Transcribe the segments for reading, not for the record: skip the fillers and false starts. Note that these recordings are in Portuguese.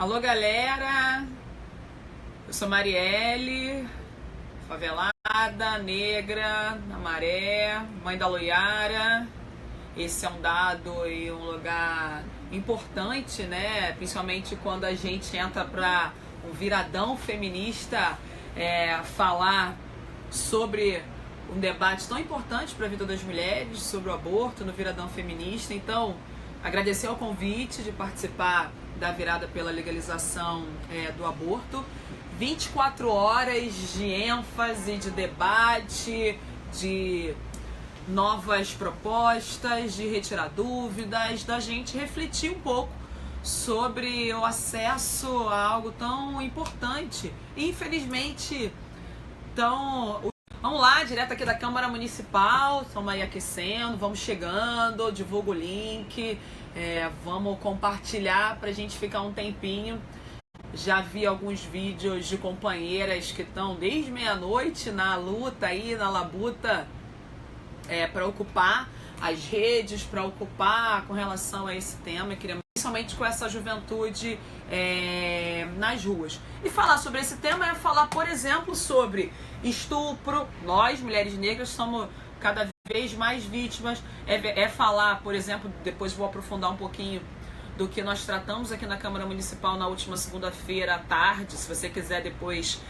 Alô, galera, eu sou Marielle, favelada, negra, na Maré, mãe da Loiara. Esse é um dado e um lugar importante, né? Principalmente quando a gente entra para um viradão feminista, falar sobre um debate tão importante para a vida das mulheres, sobre o aborto no viradão feminista. Então, agradecer ao convite de participar da virada pela legalização do aborto. 24 horas de ênfase, de debate, de novas propostas, de retirar dúvidas, da gente refletir um pouco sobre o acesso a algo tão importante. Infelizmente, vamos lá, direto aqui da Câmara Municipal, estamos aí aquecendo, vamos chegando, divulga o link, vamos compartilhar pra gente ficar um tempinho. Já vi alguns vídeos de companheiras que estão desde meia-noite na luta aí, na labuta, para ocupar as redes, para ocupar com relação a esse tema, principalmente com essa juventude nas ruas. E falar sobre esse tema é falar, por exemplo, sobre estupro. Nós, mulheres negras, somos cada vez mais vítimas. Falar, por exemplo, depois vou aprofundar um pouquinho do que nós tratamos aqui na Câmara Municipal na última segunda-feira à tarde. Se você quiser depois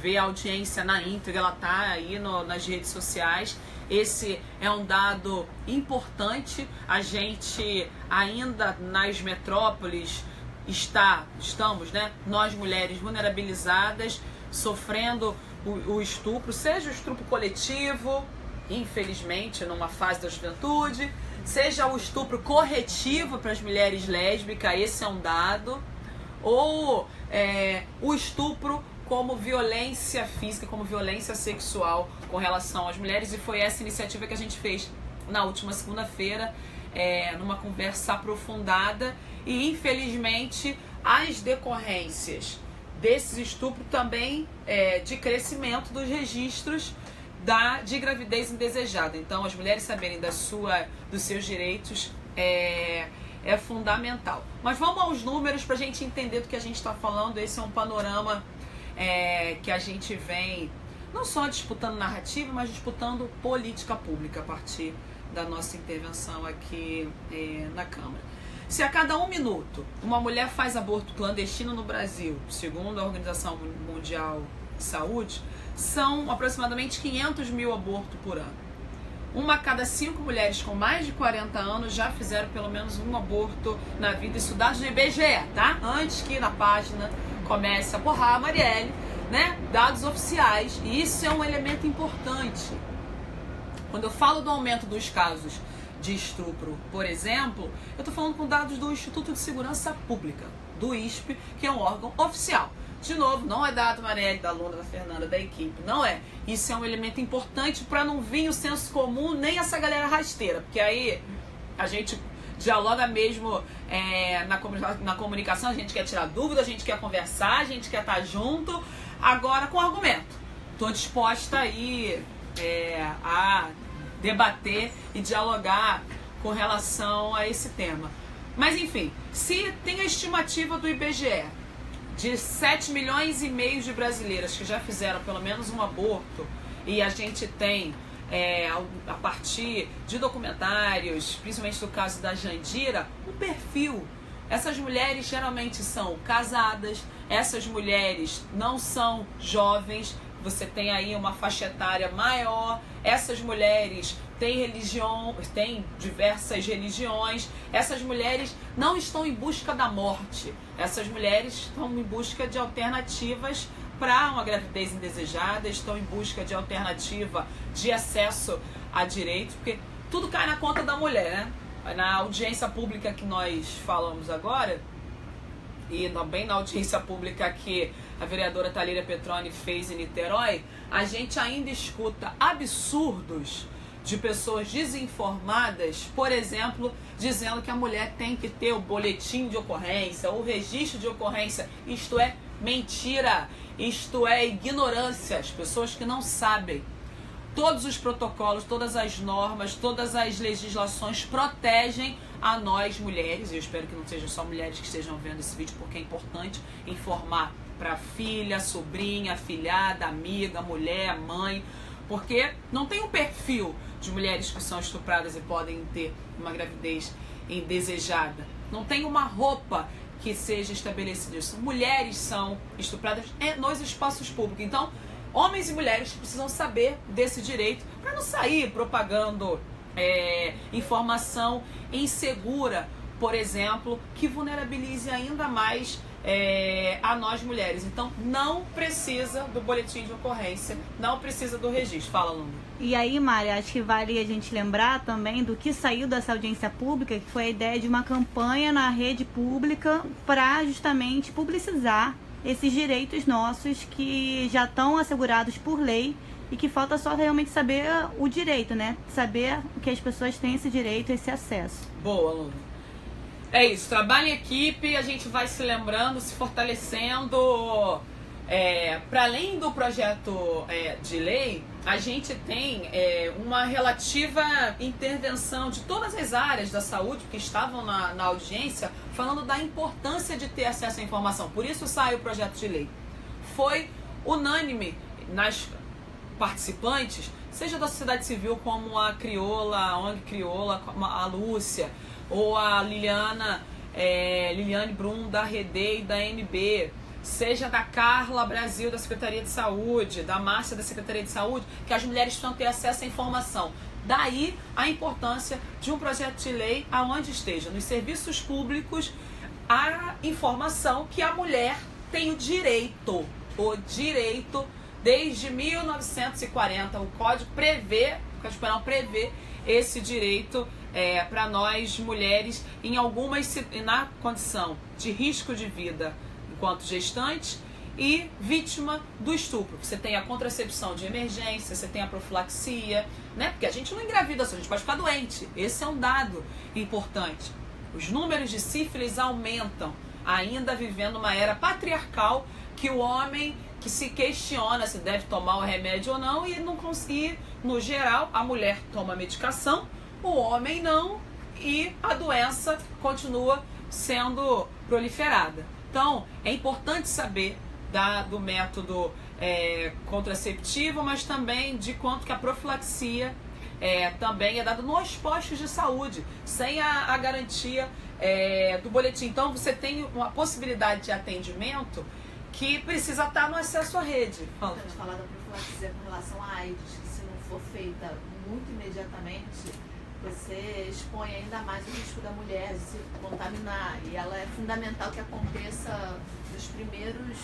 ver a audiência na íntegra, ela está aí nas redes sociais. Esse é um dado importante. A gente ainda nas metrópoles estamos, né? Nós mulheres vulnerabilizadas, sofrendo o estupro, seja o estupro coletivo, infelizmente numa fase da juventude, seja o estupro corretivo para as mulheres lésbicas, esse é um dado, ou o estupro como violência física, como violência sexual com relação às mulheres. E foi essa iniciativa que a gente fez na última segunda-feira, numa conversa aprofundada. E infelizmente as decorrências desses estupros também de crescimento dos registros de gravidez indesejada. Então, as mulheres saberem dos seus direitos é fundamental. Mas vamos aos números para a gente entender do que a gente está falando. Esse é um panorama que a gente vem não só disputando narrativa, mas disputando política pública a partir da nossa intervenção aqui na Câmara. Se a cada 1 minuto uma mulher faz aborto clandestino no Brasil, segundo a Organização Mundial de Saúde, são aproximadamente 500 mil abortos por ano. Uma a cada 5 mulheres com mais de 40 anos já fizeram pelo menos um aborto na vida. Isso dados do IBGE, tá? Antes que na página comece a porrar a Marielle, né? Dados oficiais. E isso é um elemento importante. Quando eu falo do aumento dos casos de estupro, por exemplo, eu estou falando com dados do Instituto de Segurança Pública, do ISP, que é um órgão oficial. De novo, não é dado Marielle, da Luna, da Fernanda, da equipe, não é. Isso é um elemento importante para não vir o senso comum, nem essa galera rasteira, porque aí a gente dialoga mesmo na comunicação, a gente quer tirar dúvida, a gente quer conversar, a gente quer estar junto, agora com argumento. Estou disposta aí a debater e dialogar com relação a esse tema. Mas enfim, se tem a estimativa do IBGE de 7 milhões e meio de brasileiras que já fizeram pelo menos um aborto, e a gente tem, a partir de documentários, principalmente do caso da Jandira, um perfil. Essas mulheres geralmente são casadas, essas mulheres não são jovens, você tem aí uma faixa etária maior, essas mulheres têm diversas religiões, essas mulheres não estão em busca da morte, essas mulheres estão em busca de alternativas para uma gravidez indesejada, estão em busca de alternativa de acesso a direitos, porque tudo cai na conta da mulher, né? Na audiência pública que nós falamos agora, e também na audiência pública que a vereadora Thalíria Petroni fez em Niterói, a gente ainda escuta absurdos de pessoas desinformadas, por exemplo, dizendo que a mulher tem que ter o boletim de ocorrência, o registro de ocorrência. Isto é mentira, isto é ignorância. As pessoas que não sabem. Todos os protocolos, todas as normas, todas as legislações protegem a nós mulheres, e eu espero que não sejam só mulheres que estejam vendo esse vídeo, porque é importante informar para filha, sobrinha, afilhada, amiga, mulher, mãe, porque não tem um perfil de mulheres que são estupradas e podem ter uma gravidez indesejada. Não tem uma roupa que seja estabelecida isso. Mulheres são estupradas nos espaços públicos. Então, homens e mulheres precisam saber desse direito para não sair propagando informação insegura, por exemplo, que vulnerabilize ainda mais a nós mulheres. Então, não precisa do boletim de ocorrência, não precisa do registro. Fala, Luna. E aí, Mari, acho que vale a gente lembrar também do que saiu dessa audiência pública, que foi a ideia de uma campanha na rede pública para justamente publicizar esses direitos nossos que já estão assegurados por lei e que falta só realmente saber o direito, né? Saber que as pessoas têm esse direito, esse acesso. Boa, Luna. É isso, trabalho em equipe, a gente vai se lembrando, se fortalecendo. Para além do projeto de lei, a gente tem uma relativa intervenção de todas as áreas da saúde que estavam na audiência, falando da importância de ter acesso à informação. Por isso sai o projeto de lei. Foi unânime nas participantes, seja da sociedade civil como a Crioula, a ONG Crioula, a Lúcia, ou a Liliane Brum da Rede e da NB, seja da Carla Brasil da Secretaria de Saúde, da Márcia da Secretaria de Saúde, que as mulheres precisam ter acesso à informação. Daí a importância de um projeto de lei aonde esteja, nos serviços públicos, a informação que a mulher tem o direito desde 1940, o Código prevê esse direito para nós mulheres na condição de risco de vida enquanto gestante e vítima do estupro. Você tem a contracepção de emergência, você tem a profilaxia, né? Porque a gente não engravida só, a gente pode ficar doente. Esse é um dado importante. Os números de sífilis aumentam, ainda vivendo uma era patriarcal que o homem que se questiona se deve tomar o remédio ou não e não conseguir, no geral, a mulher toma a medicação, o homem não, e a doença continua sendo proliferada. Então, é importante saber do método contraceptivo, mas também de quanto que a profilaxia também é dada nos postos de saúde, sem a garantia do boletim. Então, você tem uma possibilidade de atendimento que precisa estar no acesso à rede. A gente fala da profilaxia com relação à AIDS, que se não for feita muito imediatamente, você expõe ainda mais o risco da mulher de se contaminar. E ela é fundamental que aconteça nos primeiros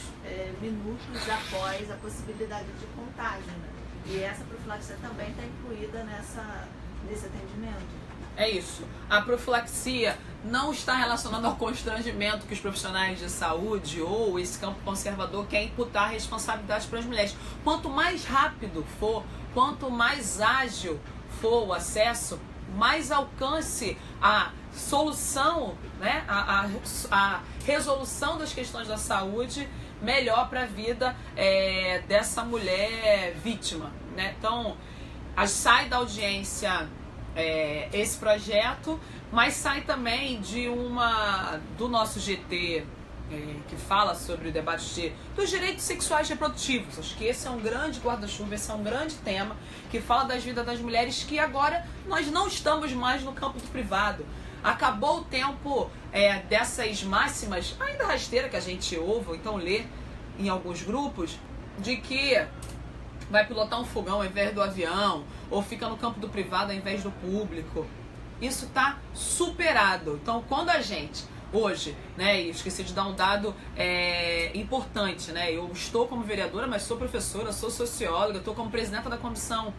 minutos após a possibilidade de contágio, né? E essa profilaxia também está incluída nesse atendimento. É isso. A profilaxia não está relacionada ao constrangimento que os profissionais de saúde ou esse campo conservador quer imputar responsabilidade para as mulheres. Quanto mais rápido for, quanto mais ágil for o acesso, mais alcance a solução, né, a resolução das questões da saúde, melhor para a vida dessa mulher vítima, né? Então, sai da audiência esse projeto, mas sai também do nosso GT que fala sobre o debate dos direitos sexuais reprodutivos. Acho que esse é um grande guarda-chuva, esse é um grande tema que fala das vidas das mulheres, que agora nós não estamos mais no campo do privado. Acabou o tempo dessas máximas, ainda rasteira que a gente ouve, ou então lê em alguns grupos, de que vai pilotar um fogão ao invés do avião, ou fica no campo do privado ao invés do público. Isso está superado. Então, quando a gente, hoje, né, e esqueci de dar um dado importante, né, eu estou como vereadora, mas sou professora, sou socióloga, estou como presidenta da Comissão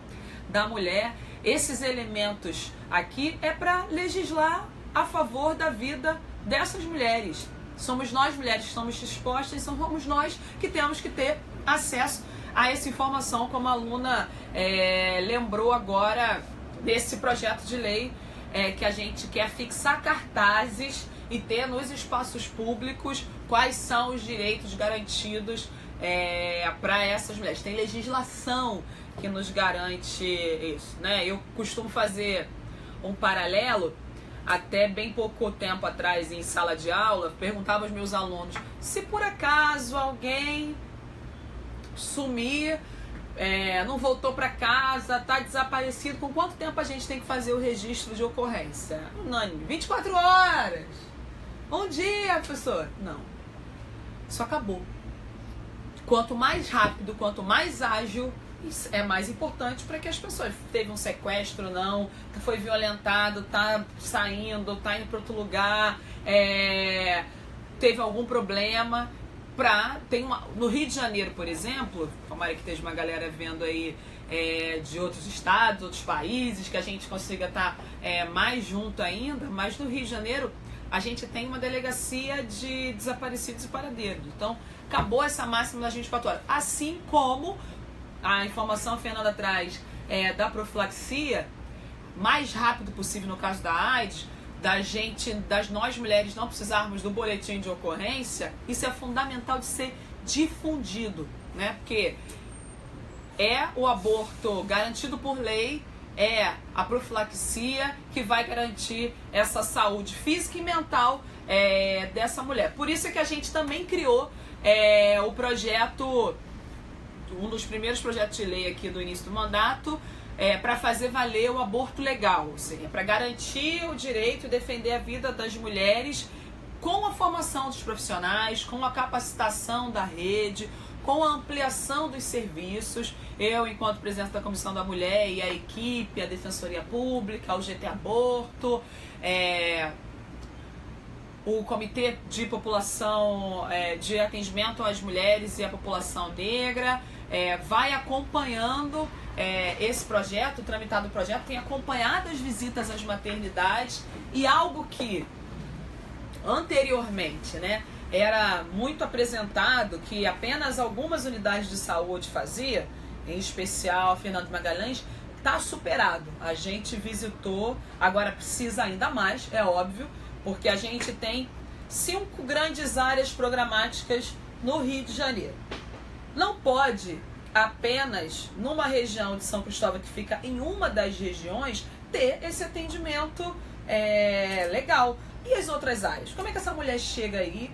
da Mulher. Esses elementos aqui é para legislar a favor da vida dessas mulheres. Somos nós, mulheres, que estamos expostas, e somos nós que temos que ter acesso a essa informação, como a Luna lembrou agora desse projeto de lei que a gente quer fixar cartazes e ter nos espaços públicos quais são os direitos garantidos para essas mulheres. Tem legislação que nos garante isso, né? Eu costumo fazer um paralelo. até bem pouco tempo atrás em sala de aula, perguntava aos meus alunos: se por acaso alguém sumir, não voltou para casa, está desaparecido, com quanto tempo a gente tem que fazer o registro de ocorrência? Unânime, 24 horas. Bom dia, professor. Não. Isso acabou. Quanto mais rápido, quanto mais ágil, isso é mais importante para que as pessoas... Teve um sequestro, não, foi violentado, tá saindo, tá indo para outro lugar, teve algum problema. No Rio de Janeiro, por exemplo, tomara que esteja uma galera vendo aí de outros estados, outros países, que a gente consiga estar mais junto ainda, mas no Rio de Janeiro a gente tem uma delegacia de desaparecidos e paradeiros. Então, acabou essa máxima das 24 horas. Assim como a informação, Fernanda, traz da profilaxia, mais rápido possível no caso da AIDS, das nós mulheres não precisarmos do boletim de ocorrência, isso é fundamental de ser difundido, né? Porque é o aborto garantido por lei, é a profilaxia que vai garantir essa saúde física e mental dessa mulher. Por isso é que a gente também criou o projeto, um dos primeiros projetos de lei aqui do início do mandato, para fazer valer o aborto legal, ou seja, para garantir o direito e defender a vida das mulheres com a formação dos profissionais, com a capacitação da rede, com a ampliação dos serviços. Eu, enquanto presidente da Comissão da Mulher, e a equipe, a Defensoria Pública, o GT Aborto, o Comitê de População de Atendimento às Mulheres e à População Negra, vai acompanhando esse projeto, o tramitado do projeto, tem acompanhado as visitas às maternidades, e algo que anteriormente, né, era muito apresentado, que apenas algumas unidades de saúde fazia, em especial a Fernando Magalhães, está superado. A gente visitou, agora precisa ainda mais, é óbvio, porque a gente tem 5 grandes áreas programáticas no Rio de Janeiro. Não pode apenas numa região de São Cristóvão, que fica em uma das regiões, ter esse atendimento legal. E as outras áreas? Como é que essa mulher chega aí?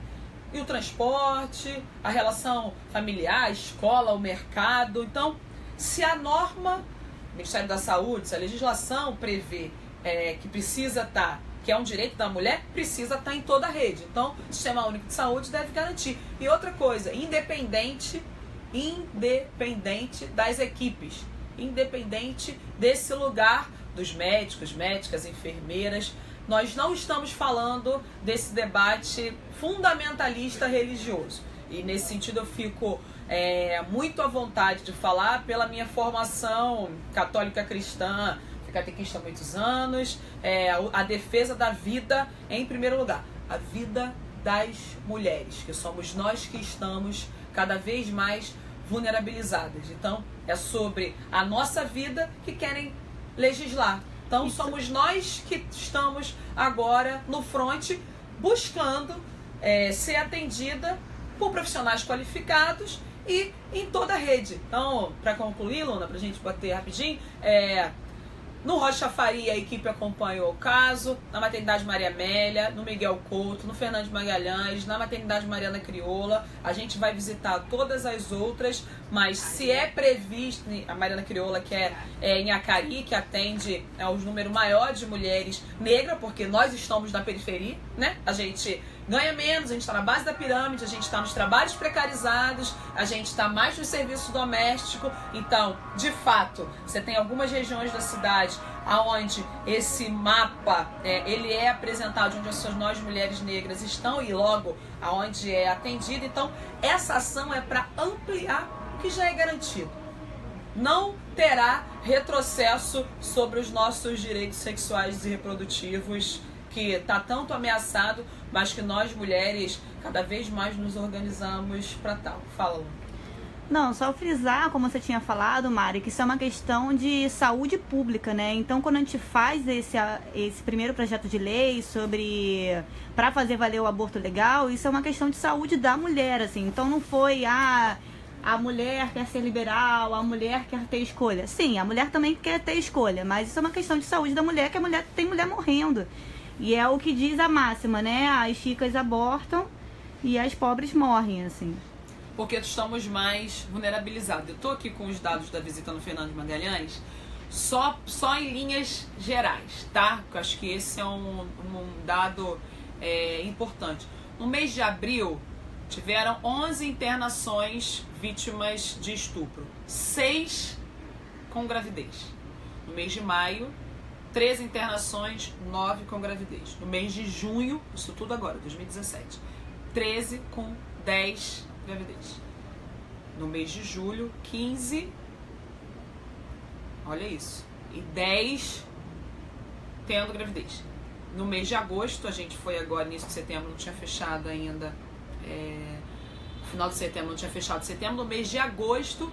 E o transporte, a relação familiar, a escola, o mercado. Então, se a norma, o Ministério da Saúde, se a legislação prevê que precisa estar, que é um direito da mulher, precisa estar em toda a rede. Então, o Sistema Único de Saúde deve garantir. E outra coisa, independente das equipes, independente desse lugar dos médicos, médicas, enfermeiras. Nós não estamos falando desse debate fundamentalista religioso. E nesse sentido eu fico muito à vontade de falar pela minha formação católica cristã, fui catequista há muitos anos, a defesa da vida em primeiro lugar. A vida das mulheres, que somos nós que estamos cada vez mais vulnerabilizadas. Então, é sobre a nossa vida que querem legislar. Então, somos nós que estamos agora no fronte buscando ser atendida por profissionais qualificados e em toda a rede. Então, para concluir, Luna, para a gente bater rapidinho, no Rocha Faria a equipe acompanhou o caso, na Maternidade Maria Amélia, no Miguel Couto, no Fernando Magalhães, na Maternidade Mariana Crioula. A gente vai visitar todas as outras, mas se é previsto, a Mariana Crioula, que é em Acari, que atende aos número maior de mulheres negras, porque nós estamos na periferia, né? A gente ganha menos, a gente está na base da pirâmide, a gente está nos trabalhos precarizados, a gente está mais no serviço doméstico. Então, de fato, você tem algumas regiões da cidade aonde esse mapa ele é apresentado, onde as nós mulheres negras estão e logo aonde é atendido. Então, essa ação é para ampliar o que já é garantido. Não terá retrocesso sobre os nossos direitos sexuais e reprodutivos, que está tanto ameaçado, mas que nós mulheres cada vez mais nos organizamos para tal. Fala, Lu. Não, só frisar, como você tinha falado, Mari, que isso é uma questão de saúde pública, né? Então, quando a gente faz esse primeiro projeto de lei para fazer valer o aborto legal, isso é uma questão de saúde da mulher, assim. Então, não foi a mulher quer ser liberal, a mulher quer ter escolha. Sim, a mulher também quer ter escolha, mas isso é uma questão de saúde da mulher, que tem mulher morrendo. E é o que diz a máxima, né? As ricas abortam e as pobres morrem, assim. Porque estamos mais vulnerabilizados. Eu estou aqui com os dados da visita no Fernando de Magalhães, só em linhas gerais, tá? Eu acho que esse é um dado importante. No mês de abril, tiveram 11 internações vítimas de estupro, 6 com gravidez. No mês de maio, 13 internações, 9 com gravidez. No mês de junho, isso tudo agora, 2017, 13 com 10 gravidez. No mês de julho, 15, olha isso, e 10 tendo gravidez. No mês de agosto, a gente foi agora, início de setembro, não tinha fechado ainda, final de setembro, não tinha fechado setembro. No mês de agosto,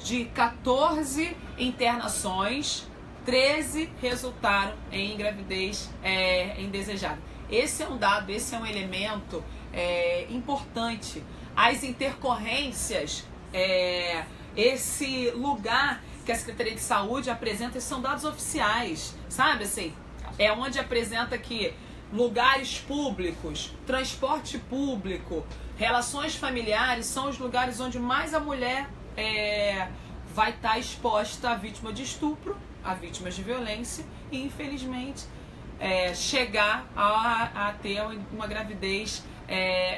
de 14 internações, 13 resultaram em gravidez indesejada. Esse é um dado, esse é um elemento importante. As intercorrências, esse lugar que a Secretaria de Saúde apresenta, são dados oficiais, sabe assim? É onde apresenta que lugares públicos, transporte público, relações familiares são os lugares onde mais a mulher vai estar exposta à vítima de estupro, a vítimas de violência e, infelizmente, chegar a ter uma gravidez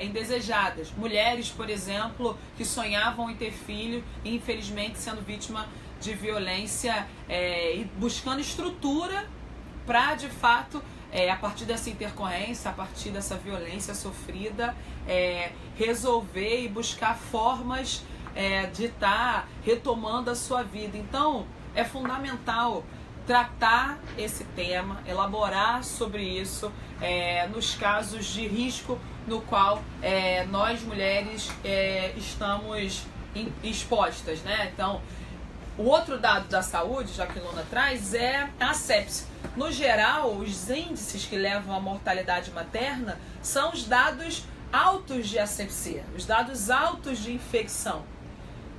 indesejadas. Mulheres, por exemplo, que sonhavam em ter filho e, infelizmente, sendo vítima de violência e buscando estrutura para, de fato, a partir dessa intercorrência, a partir dessa violência sofrida, resolver e buscar formas de estar retomando a sua vida. Então, é fundamental tratar esse tema, elaborar sobre isso, nos casos de risco no qual nós mulheres estamos expostas, né? Então, o outro dado da saúde, já que Luna traz, é a sepse. No geral, os índices que levam à mortalidade materna são os dados altos de asepsia, os dados altos de infecção.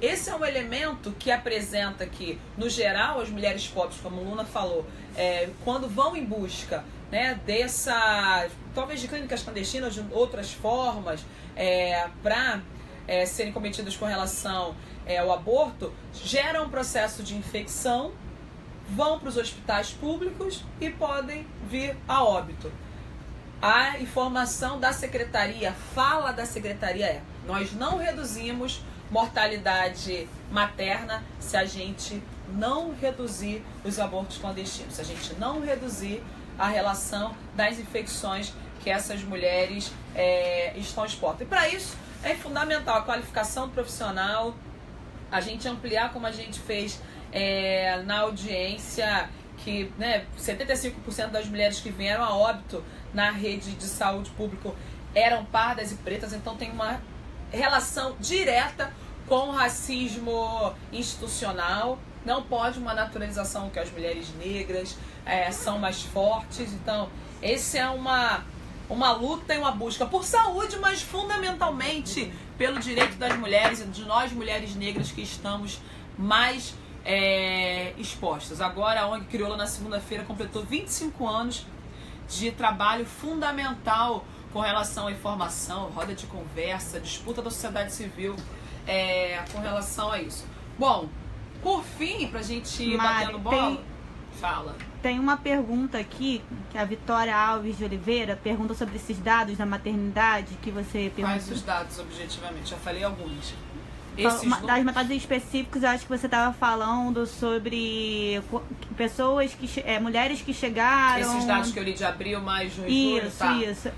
Esse é um elemento que apresenta que, no geral, as mulheres pobres, como Luna falou, quando vão em busca, né, talvez de clínicas clandestinas, de outras formas, para serem cometidas com relação ao aborto, geram um processo de infecção, vão para os hospitais públicos e podem vir a óbito. A informação da secretaria, fala da secretaria nós não reduzimos mortalidade materna se a gente não reduzir os abortos clandestinos, se a gente não reduzir a relação das infecções que essas mulheres estão expostas. E para isso é fundamental a qualificação profissional, a gente ampliar, como a gente fez na audiência, que 75% das mulheres que vieram a óbito na rede de saúde pública eram pardas e pretas, então tem uma relação direta com o racismo institucional. Não pode uma naturalização que as mulheres negras são mais fortes. Então, esse é uma luta e uma busca por saúde, mas fundamentalmente pelo direito das mulheres e de nós mulheres negras que estamos mais expostas. Agora a ONG Crioula na segunda-feira completou 25 anos de trabalho fundamental com relação à informação, roda de conversa, disputa da sociedade civil com relação a isso. Bom, por fim, pra gente ir batendo bola, fala. Tem uma pergunta aqui, que a Vitória Alves de Oliveira pergunta sobre esses dados da maternidade que você perguntou. Quais os dados, objetivamente? Já falei alguns. Das matérias específicas, eu acho que você estava falando sobre pessoas mulheres que chegaram. Esses dados que eu li de abril, maio, junho e julho, tá? Isso.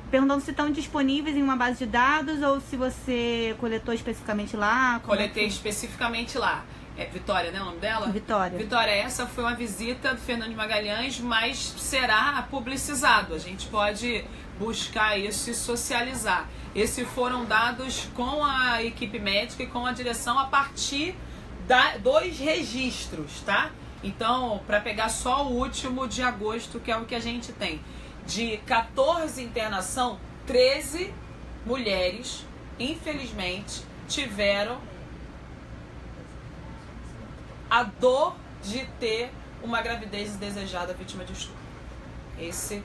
Perguntando se estão disponíveis em uma base de dados ou se você coletou especificamente lá. Coletei especificamente lá. Vitória, né, o nome dela? Vitória. Vitória, essa foi uma visita do Fernando de Magalhães, mas será publicizado. A gente pode buscar isso e socializar. Esses foram dados com a equipe médica e com a direção a partir dos registros, tá? Então, para pegar só o último de agosto, que é o que a gente tem. De 14 internação, 13 mulheres, infelizmente, tiveram a dor de ter uma gravidez indesejada vítima de estupro. Esses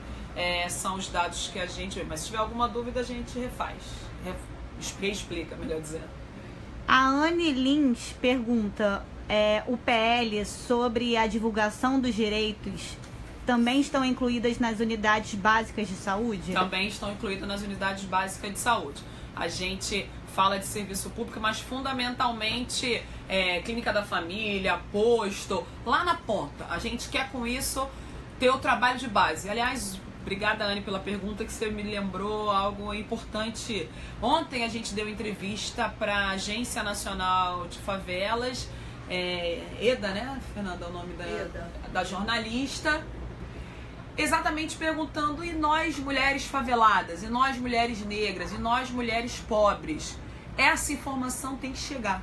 são os dados que a gente vê. Mas se tiver alguma dúvida, a gente reexplica, melhor dizendo. A Anne Lins pergunta, o PL sobre a divulgação dos direitos também estão incluídas nas unidades básicas de saúde? Também estão incluídas nas unidades básicas de saúde. A gente fala de serviço público, mas fundamentalmente clínica da família, posto, lá na ponta. A gente quer com isso ter o trabalho de base. Aliás, obrigada, Anne, pela pergunta, que você me lembrou algo importante. Ontem a gente deu entrevista para a Agência Nacional de Favelas, EDA, né, Fernanda, é o nome da jornalista, exatamente perguntando: e nós mulheres faveladas, e nós mulheres negras, e nós mulheres pobres? Essa informação tem que chegar.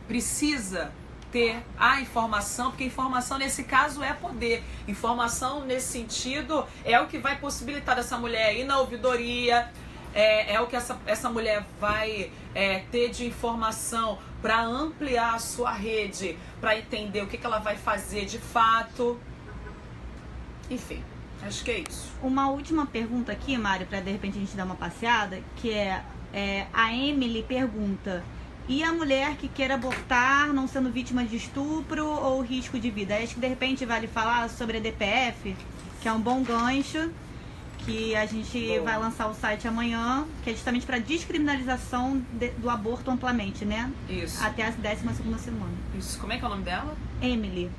Precisa ter a informação, porque informação nesse caso é poder. Informação nesse sentido é o que vai possibilitar essa mulher ir na ouvidoria, é o que essa mulher vai ter de informação para ampliar a sua rede, para entender o que ela vai fazer de fato. Enfim, acho que é isso. Uma última pergunta aqui, Mário, para de repente a gente dar uma passeada, que a Emily pergunta: e a mulher que queira abortar, não sendo vítima de estupro ou risco de vida? Acho que de repente vale falar sobre a DPF, que é um bom gancho, que a gente vai lançar o site amanhã, que é justamente para descriminalização do aborto amplamente, né? Isso. Até a 12ª semana. Isso. Como é que é o nome dela? Emily.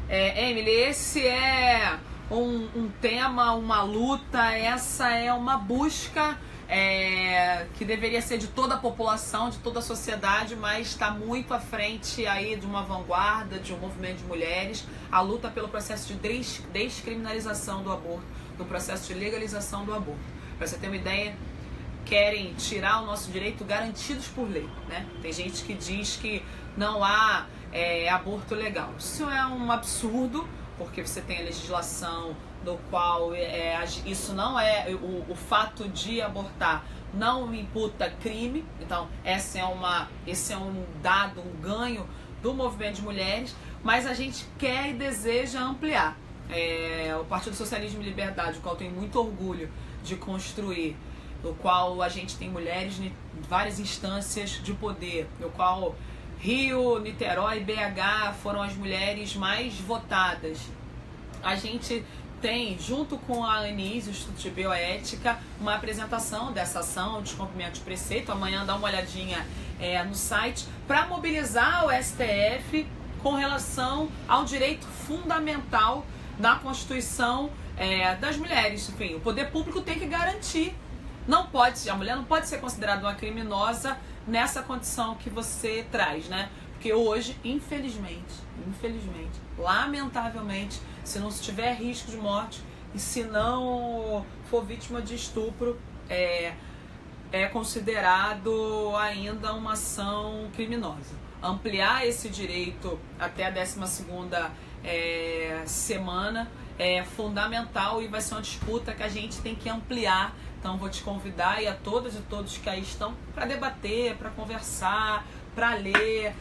Emily, esse é um tema, uma luta, essa é uma busca que deveria ser de toda a população, de toda a sociedade, mas está muito à frente aí de uma vanguarda, de um movimento de mulheres, a luta pelo processo de descriminalização do aborto, do processo de legalização do aborto. Para você ter uma ideia, querem tirar o nosso direito garantidos por lei, né? Tem gente que diz que não há aborto legal. Isso é um absurdo, porque você tem a legislação do qual isso não é o fato de abortar não imputa crime. Então esse é um dado, um ganho do movimento de mulheres, mas a gente quer e deseja ampliar. O Partido Socialismo e Liberdade, o qual tem muito orgulho de construir, no qual a gente tem mulheres em várias instâncias de poder, no qual Rio, Niterói e BH foram as mulheres mais votadas. A gente tem, junto com a Anis, o Instituto de Bioética, uma apresentação dessa ação, descumprimento de preceito. Amanhã dá uma olhadinha no site, para mobilizar o STF com relação ao direito fundamental da Constituição das mulheres. Enfim, o poder público tem que garantir. A mulher não pode ser considerada uma criminosa nessa condição que você traz, né? Porque hoje, infelizmente, lamentavelmente, se não tiver risco de morte e se não for vítima de estupro, é considerado ainda uma ação criminosa. Ampliar esse direito até a 12ª semana é fundamental e vai ser uma disputa que a gente tem que ampliar. Então vou te convidar e a todas e todos que aí estão para debater, para conversar, para ler,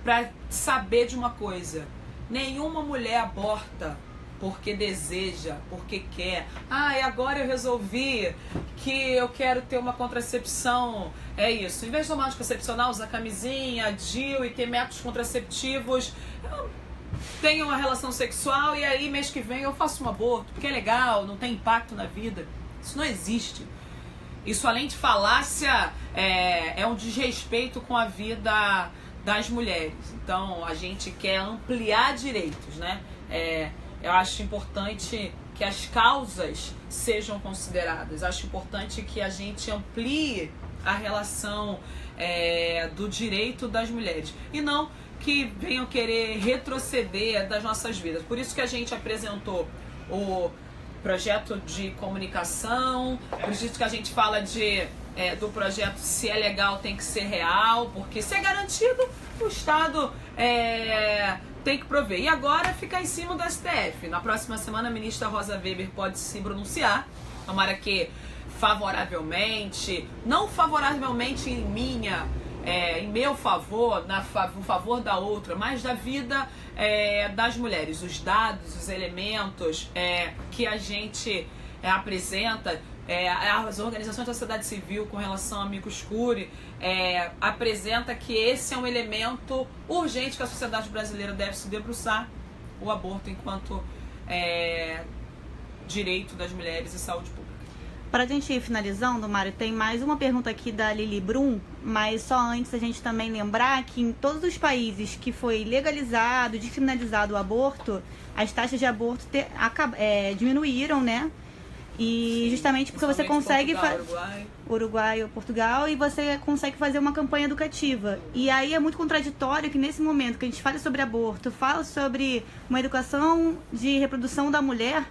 para saber de uma coisa: nenhuma mulher aborta porque deseja, porque quer. E agora eu resolvi que eu quero ter uma contracepção. É isso. Em vez de tomar anticoncepcional, usar camisinha, DIU e ter métodos contraceptivos, eu tenho uma relação sexual e aí mês que vem eu faço um aborto, porque é legal, não tem impacto na vida. Isso não existe. Isso, além de falácia, é um desrespeito com a vida das mulheres. Então a gente quer ampliar direitos, né? Eu acho importante que as causas sejam consideradas. Acho importante que a gente amplie a relação do direito das mulheres e não que venham querer retroceder das nossas vidas. Por isso que a gente apresentou o projeto de comunicação, por isso que a gente fala do projeto Se é Legal Tem que Ser Real, porque se é garantido, o Estado tem que prover. E agora fica em cima do STF. Na próxima semana a ministra Rosa Weber pode se pronunciar. Tomara que favoravelmente, não favoravelmente em minha em meu favor, no favor da outra, mas da vida das mulheres. Os dados, os elementos que a gente apresenta, as organizações da sociedade civil com relação ao Amicus Curiae apresenta que esse é um elemento urgente que a sociedade brasileira deve se debruçar, o aborto enquanto direito das mulheres e saúde pública. Para a gente ir finalizando, Mário, tem mais uma pergunta aqui da Lili Brum, mas só antes a gente também lembrar que em todos os países que foi legalizado, descriminalizado o aborto, as taxas de aborto diminuíram, né? E justamente porque você consegue Uruguai ou Portugal, e você consegue fazer uma campanha educativa. E aí é muito contraditório que nesse momento que a gente fala sobre aborto, fala sobre uma educação de reprodução da mulher,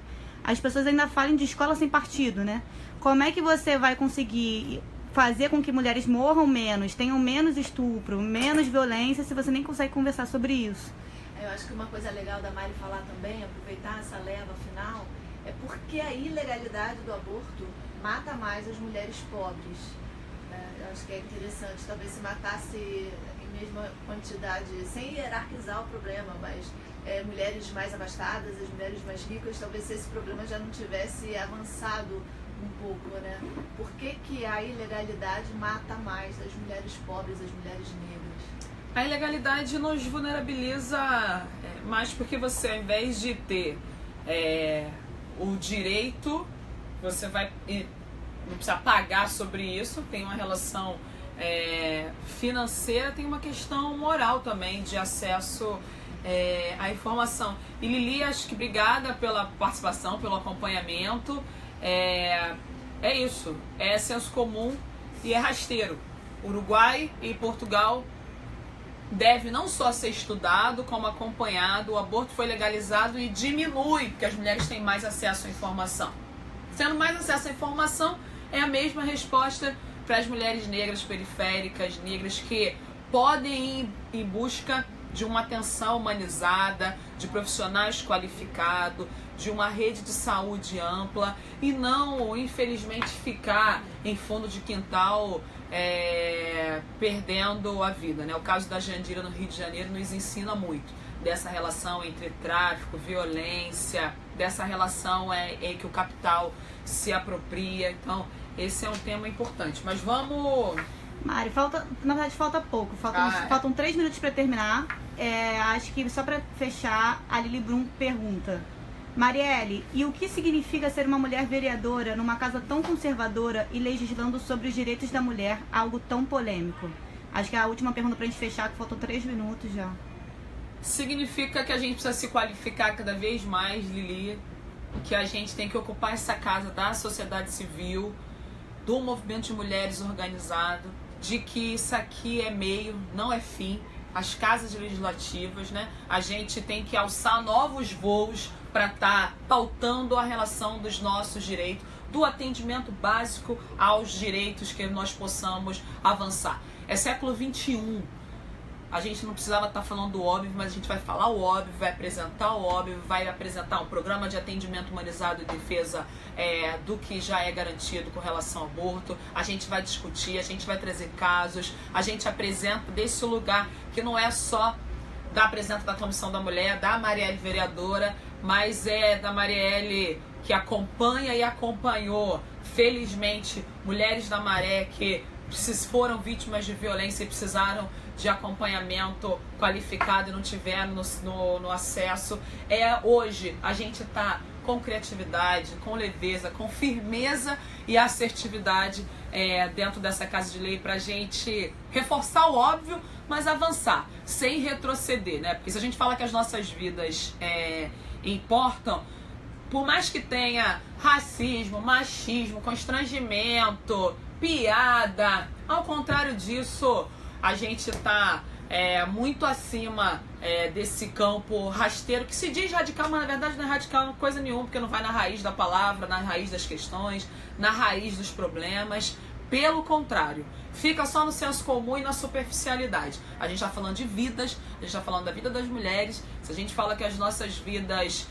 as pessoas ainda falam de escola sem partido, né? Como é que você vai conseguir fazer com que mulheres morram menos, tenham menos estupro, menos violência, se você nem consegue conversar sobre isso? Eu acho que uma coisa legal da Mari falar também, aproveitar essa leva final, é porque a ilegalidade do aborto mata mais as mulheres pobres. Eu acho que é interessante, talvez se matasse em mesma quantidade, sem hierarquizar o problema, mas mulheres mais abastadas, as mulheres mais ricas, talvez esse problema já não tivesse avançado um pouco, né? Por que a ilegalidade mata mais as mulheres pobres, as mulheres negras? A ilegalidade nos vulnerabiliza mais porque você, ao invés de ter o direito, você não precisa pagar sobre isso, tem uma relação financeira, tem uma questão moral também de acesso à informação. E Lili, acho que obrigada pela participação, pelo acompanhamento. É isso, é senso comum e é rasteiro. Uruguai e Portugal deve não só ser estudado, como acompanhado. O aborto foi legalizado e diminui, porque as mulheres têm mais acesso à informação. Sendo mais acesso à informação, é a mesma resposta para as mulheres negras periféricas, negras que podem ir em busca de uma atenção humanizada, de profissionais qualificados, de uma rede de saúde ampla e não, infelizmente, ficar em fundo de quintal perdendo a vida, né? O caso da Jandira no Rio de Janeiro nos ensina muito dessa relação entre tráfico, violência, dessa relação que o capital se apropria. Então, esse é um tema importante. Mas vamos... Mari, na verdade falta pouco, faltam 3 minutos para terminar. Acho que só para fechar, a Lili Brum pergunta: Marielle, e o que significa ser uma mulher vereadora numa casa tão conservadora e legislando sobre os direitos da mulher, algo tão polêmico? Acho que é a última pergunta pra gente fechar, que faltam 3 minutos já. Significa que a gente precisa se qualificar cada vez mais, Lili, que a gente tem que ocupar essa casa da sociedade civil, do movimento de mulheres organizado, de que isso aqui é meio, não é fim. As casas legislativas, né? A gente tem que alçar novos voos para estar pautando a relação dos nossos direitos, do atendimento básico aos direitos que nós possamos avançar. É século XXI. A gente não precisava estar falando do óbvio, mas a gente vai falar o óbvio, vai apresentar o óbvio, vai apresentar um programa de atendimento humanizado e defesa do que já é garantido com relação ao aborto. A gente vai discutir, a gente vai trazer casos, a gente apresenta desse lugar que não é só da presença da Comissão da Mulher, da Marielle vereadora, mas é da Marielle que acompanha e acompanhou, felizmente, mulheres da Maré que foram vítimas de violência e precisaram de acompanhamento qualificado e não tiveram no acesso. Hoje a gente está com criatividade, com leveza, com firmeza e assertividade dentro dessa casa de lei para a gente reforçar o óbvio, mas avançar, sem retroceder, né? Porque se a gente fala que as nossas vidas importam, por mais que tenha racismo, machismo, constrangimento, piada, ao contrário disso, a gente está muito acima desse campo rasteiro, que se diz radical, mas na verdade não é radical coisa nenhuma, porque não vai na raiz da palavra, na raiz das questões, na raiz dos problemas. Pelo contrário, fica só no senso comum e na superficialidade. A gente está falando de vidas, a gente está falando da vida das mulheres, Se a gente fala que as nossas vidas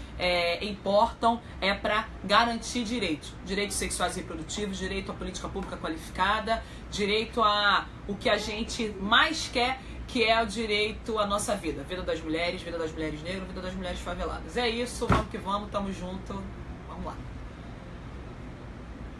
importam, é para garantir direitos. Direitos sexuais e reprodutivos, direito à política pública qualificada, direito a o que a gente mais quer, que é o direito à nossa vida. Vida das mulheres negras, vida das mulheres faveladas. É isso, vamos que vamos, tamo junto.